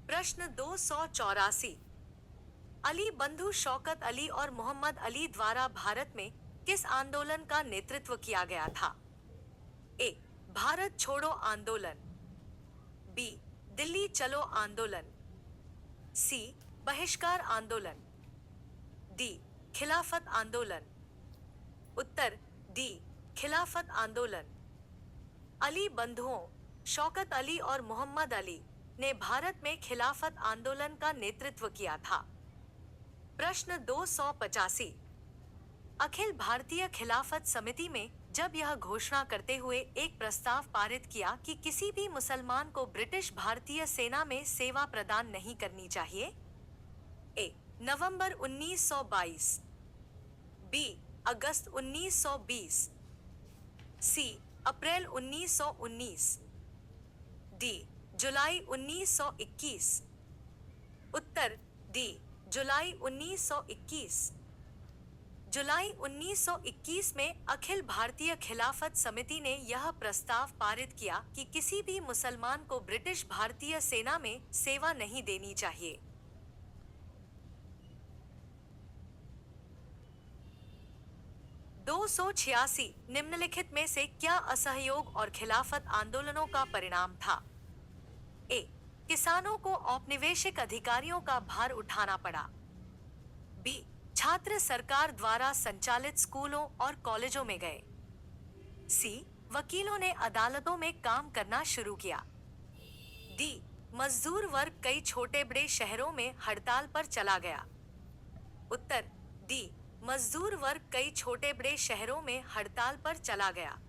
प्रश्न 284। अली बंधु शौकत अली और मोहम्मद अली द्वारा भारत में किस आंदोलन का नेतृत्व किया गया था? ए. भारत छोड़ो आंदोलन। बी. दिल्ली चलो आंदोलन। सी. बहिष्कार आंदोलन। डी. खिलाफत आंदोलन। उत्तर डी. खिलाफत आंदोलन। अली बंधुओं शौकत अली और मोहम्मद अली ने भारत में खिलाफत आंदोलन का नेतृत्व किया था। प्रश्न 285। अखिल भारतीय खिलाफत समिति में जब यह घोषणा करते हुए एक प्रस्ताव पारित किया कि किसी भी मुसलमान को ब्रिटिश भारतीय सेना में सेवा प्रदान नहीं करनी चाहिए? ए. नवंबर 1922। बी. अगस्त 1920। सी. अप्रैल 1919। डी. जुलाई 1921। उत्तर डी. जुलाई 1921। जुलाई 1921 में अखिल भारतीय खिलाफत समिति ने यह प्रस्ताव पारित किया कि किसी भी मुसलमान को ब्रिटिश भारतीय सेना में सेवा नहीं देनी चाहिए। दो 286 निम्नलिखित में से क्या असहयोग और खिलाफत आंदोलनों का परिणाम था? ए. किसानों को औपनिवेशिक अधिकारियों का भार उठाना पड़ा। बी. छात्र सरकार द्वारा संचालित स्कूलों और कॉलेजों में गए। सी. वकीलों ने अदालतों में काम करना शुरू किया। डी. मजदूर वर्ग कई छोटे बड़े शहरों में हड़ताल पर चला गया। उत्तर डी. मजदूर वर्ग कई छोटे बड़े शहरों में हड़ताल पर चला गया।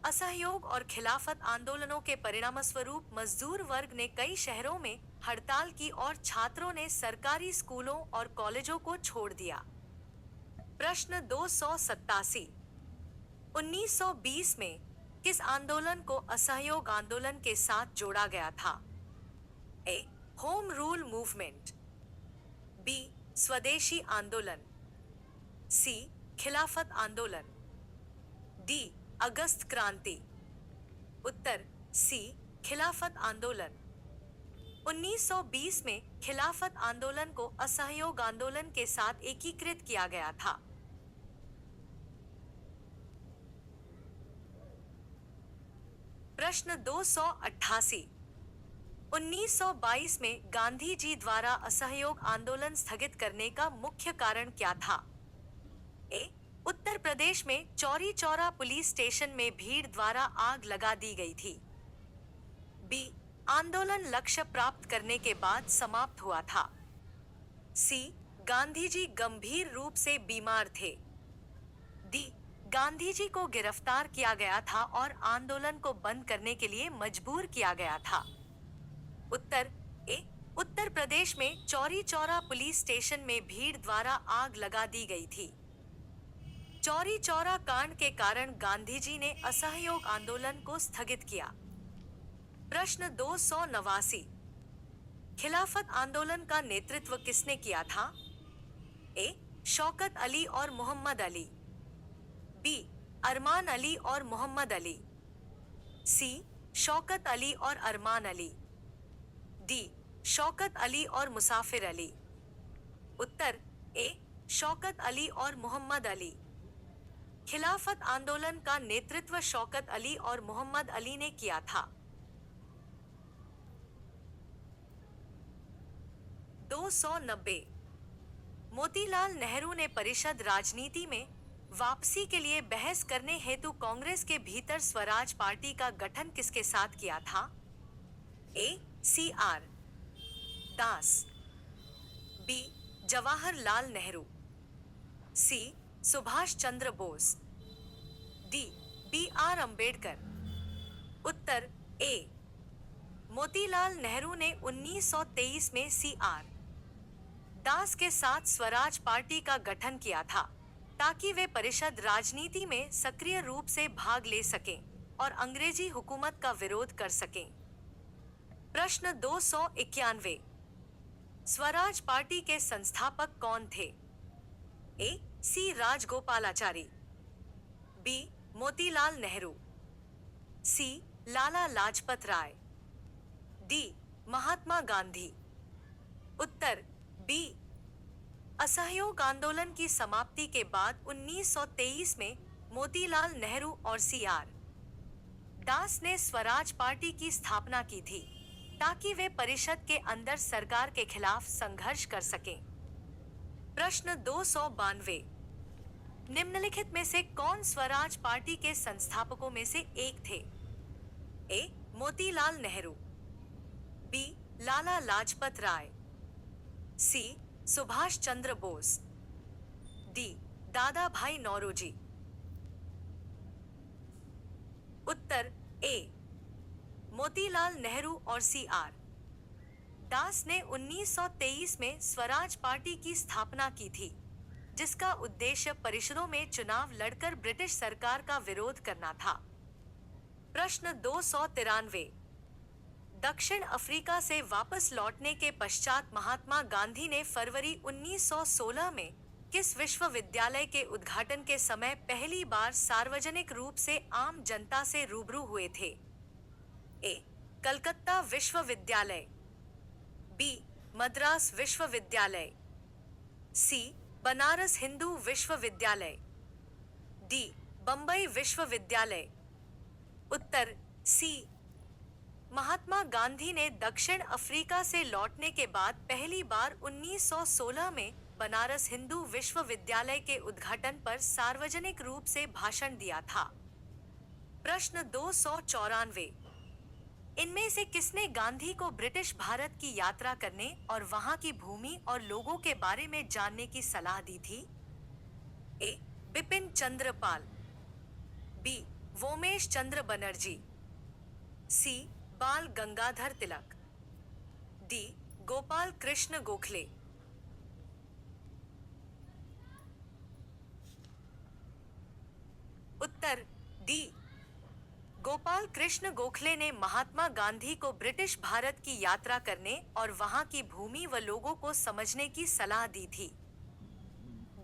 असहयोग और खिलाफत आंदोलनों के परिणामस्वरूप मजदूर वर्ग ने कई शहरों में हड़ताल की और छात्रों ने सरकारी स्कूलों और कॉलेजों को छोड़ दिया। प्रश्न 287। 1920 में किस आंदोलन को असहयोग आंदोलन के साथ जोड़ा गया था? A. Home rule movement. B. Swadeshi आंदोलन। सी. खिलाफत आंदोलन। डी. अगस्त क्रांति। उत्तर सी. खिलाफत आंदोलन। 1920 में खिलाफत आंदोलन को असहयोग आंदोलन के साथ एकीकृत किया गया था। प्रश्न 288। 1922 में गांधी जी द्वारा असहयोग आंदोलन स्थगित करने का मुख्य कारण क्या था? ए. उत्तर प्रदेश में चौरी चौरा पुलिस स्टेशन में भीड़ द्वारा आग लगा दी गई थी। बी. आंदोलन लक्ष्य प्राप्त करने के बाद समाप्त हुआ था। सी. गांधी जी गंभीर रूप से बीमार थे। डी. गांधी जी को गिरफ्तार किया गया था और आंदोलन को बंद करने के लिए मजबूर किया गया था। उत्तर ए. उत्तर प्रदेश में चौरी चौरा पुलिस स्टेशन में भीड़ द्वारा आग लगा दी गई थी। चौरी चौरा कांड के कारण गांधी जी ने असहयोग आंदोलन को स्थगित किया। प्रश्न 289। खिलाफत आंदोलन का नेतृत्व किसने किया था? ए. शौकत अली और मोहम्मद अली। बी. अरमान अली और मोहम्मद अली। सी. शौकत अली और अरमान अली। डी. शौकत अली और मुसाफिर अली। उत्तर ए. शौकत अली और मोहम्मद अली। खिलाफत आंदोलन का नेतृत्व शौकत अली और मोहम्मद अली ने किया था। 290। मोतीलाल नेहरू ने परिषद राजनीति में वापसी के लिए बहस करने हेतु कांग्रेस के भीतर स्वराज पार्टी का गठन किसके साथ किया था? A. C. R. Das. B. Jawaharlal Nehru. C. Subhash Chandra Bose. D. B. R. Ambedkar. उत्तर ए. मोतीलाल नेहरू ने 1923 में सी. आर. दास के साथ स्वराज पार्टी का गठन किया था ताकि वे परिषद राजनीति में सक्रिय रूप से भाग ले सकें और अंग्रेजी हुकूमत का विरोध कर सकें। प्रश्न 291। स्वराज पार्टी के संस्थापक कौन थे? ए. सी. राजगोपालाचारी। बी. मोतीलाल नेहरू। सी. लाला लाजपत राय। डी. महात्मा गांधी। उत्तर बी। असहयोग आंदोलन की समाप्ति के बाद 1923 में मोतीलाल नेहरू और सीआर दास ने स्वराज पार्टी की स्थापना की थी ताकि वे परिषद के अंदर सरकार के खिलाफ संघर्ष कर सकें। प्रश्न 292। निम्नलिखित में से कौन स्वराज पार्टी के संस्थापकों में से एक थे? ए. मोतीलाल नेहरू, बी. लाला लाजपत राय, सी. सुभाष चंद्र बोस, डी. दादा भाई नौरोजी। उत्तर ए. मोतीलाल नेहरू और सीआर दास ने 1923 में स्वराज पार्टी की स्थापना की थी, जिसका उद्देश्य परिषदों में चुनाव लड़कर ब्रिटिश सरकार का विरोध करना था। प्रश्न 293। दक्षिण अफ्रीका से वापस लौटने के पश्चात महात्मा गांधी ने फरवरी 1916 में किस विश्वविद्यालय के उद्घाटन के समय पहली बार सार्वजनिक रूप से आम जनता से रूबरू हुए थे? ए. कलकत्ता विश्वविद्यालय, बी. मद्रास विश्वविद्यालय, सी. बनारस हिंदू विश्वविद्यालय, डी. बंबई विश्वविद्यालय। उत्तर सी। महात्मा गांधी ने दक्षिण अफ्रीका से लौटने के बाद पहली बार 1916 में बनारस हिंदू विश्वविद्यालय के उद्घाटन पर सार्वजनिक रूप से भाषण दिया था। प्रश्न 294। इनमें से किसने गांधी को ब्रिटिश भारत की यात्रा करने और वहां की भूमि और लोगों के बारे में जानने की सलाह दी थी? ए. बिपिन चंद्र पाल, बी. वोमेश चंद्र बनर्जी, सी. बाल गंगाधर तिलक, डी. गोपाल कृष्ण गोखले। उत्तर डी. गोपाल कृष्ण गोखले ने महात्मा गांधी को ब्रिटिश भारत की यात्रा करने और वहां की भूमि व लोगों को समझने की सलाह दी थी।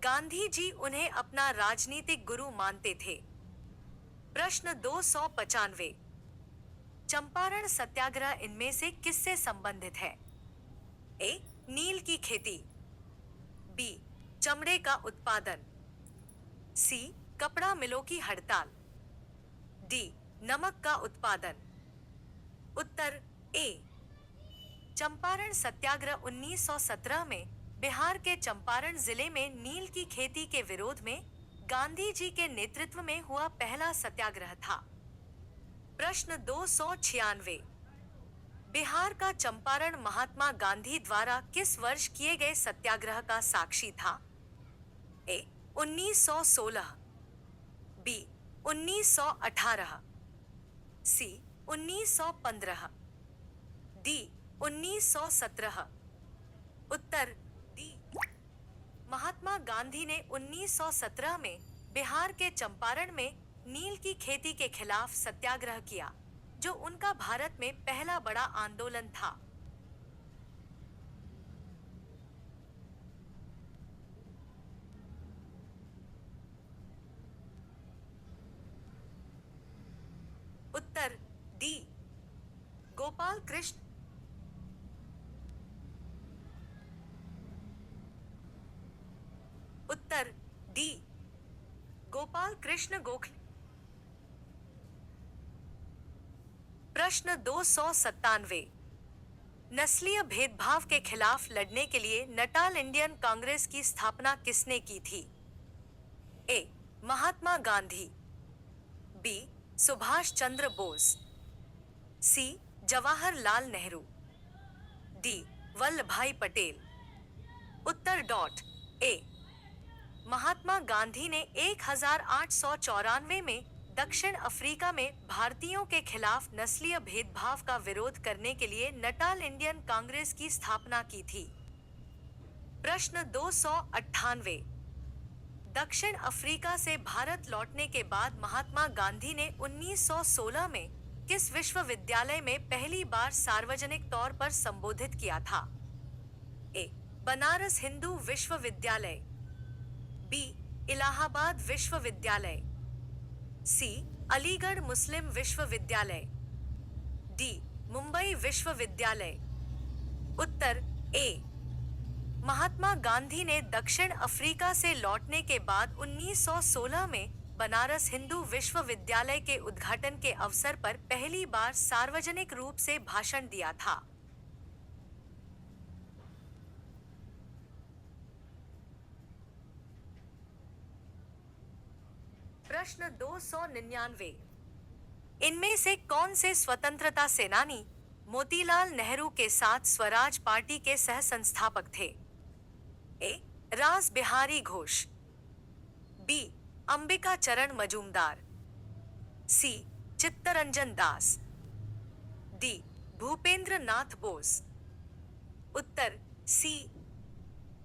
गांधी जी उन्हें अपना राजनीतिक गुरु मानते थे। प्रश्न 295। चंपारण सत्याग्रह इनमें से किससे संबंधित है? ए. नील की खेती, बी. चमड़े का उत्पादन, सी. कपड़ा मिलों की हड़ताल, डी. नमक का उत्पादन। उत्तर ए. चंपारण सत्याग्रह 1917 में बिहार के चंपारण जिले में नील की खेती के विरोध में गांधी जी के नेतृत्व में हुआ पहला सत्याग्रह था। प्रश्न 296। बिहार का चंपारण महात्मा गांधी द्वारा किस वर्ष किए गए सत्याग्रह का साक्षी था? ए. 1916, बी. 1918, सी. 1915, डी. 1917। उत्तर डी. महात्मा गांधी ने 1917 में बिहार के चंपारण में नील की खेती के खिलाफ सत्याग्रह किया, जो उनका भारत में पहला बड़ा आंदोलन था। उत्तर डी. गोपाल कृष्ण। उत्तर डी. गोपाल कृष्ण गोखले। प्रश्न 297। नस्लीय भेदभाव के खिलाफ लड़ने के लिए नटाल इंडियन कांग्रेस की स्थापना किसने की थी? A. Mahatma Gandhi, B. Subhash Chandra Bose, C. Jawaharlal Nehru, D. Vallabhbhai Patel. उत्तर डॉट ए. महात्मा गांधी ने 1894 में दक्षिण अफ्रीका में भारतीयों के खिलाफ नस्लीय भेदभाव का विरोध करने के लिए नटाल इंडियन कांग्रेस की स्थापना की थी। प्रश्न 298। दक्षिण अफ्रीका से भारत लौटने के बाद महात्मा गांधी ने 1916 में किस विश्वविद्यालय में पहली बार सार्वजनिक तौर पर संबोधित किया था? ए. बनारस हिंदू विश्वविद्यालय, बी. इलाहाबाद विश्वविद्यालय, सी. अलीगढ़ मुस्लिम विश्वविद्यालय, डी. मुंबई विश्वविद्यालय। उत्तर ए। महात्मा गांधी ने दक्षिण अफ्रीका से लौटने के बाद 1916 में बनारस हिंदू विश्वविद्यालय के उद्घाटन के अवसर पर पहली बार सार्वजनिक रूप से भाषण दिया था। प्रश्न 299। इनमें से कौन से स्वतंत्रता सेनानी मोतीलाल नेहरू के साथ स्वराज पार्टी के सह संस्थापक थे? ए रास बिहारी घोष, बी अंबिका चरण मजूमदार, सी चित्तरंजन दास, डी भूपेंद्र नाथ बोस। उत्तर सी।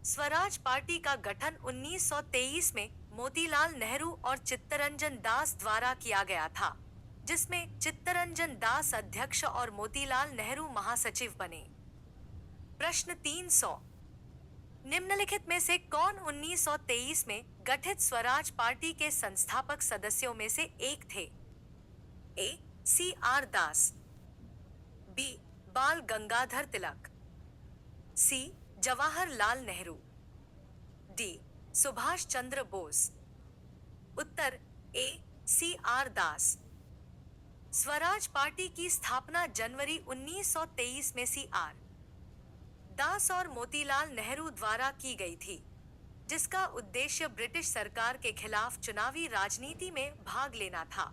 स्वराज पार्टी का गठन 1923 में मोतीलाल नेहरू और चित्तरंजन दास द्वारा किया गया था, जिसमें चित्तरंजन दास अध्यक्ष और मोतीलाल नेहरू महासचिव बने। प्रश्न 300। निम्नलिखित में से कौन 1923 में गठित स्वराज पार्टी के संस्थापक सदस्यों में से एक थे? ए सी आर दास, बी बाल गंगाधर तिलक, सी जवाहरलाल नेहरू, डी सुभाष चंद्र बोस। उत्तर ए सी आर दास। स्वराज पार्टी की स्थापना जनवरी 1923 में सी आर दास और मोतीलाल नेहरू द्वारा की गई थी, जिसका उद्देश्य ब्रिटिश सरकार के खिलाफ चुनावी राजनीति में भाग लेना था।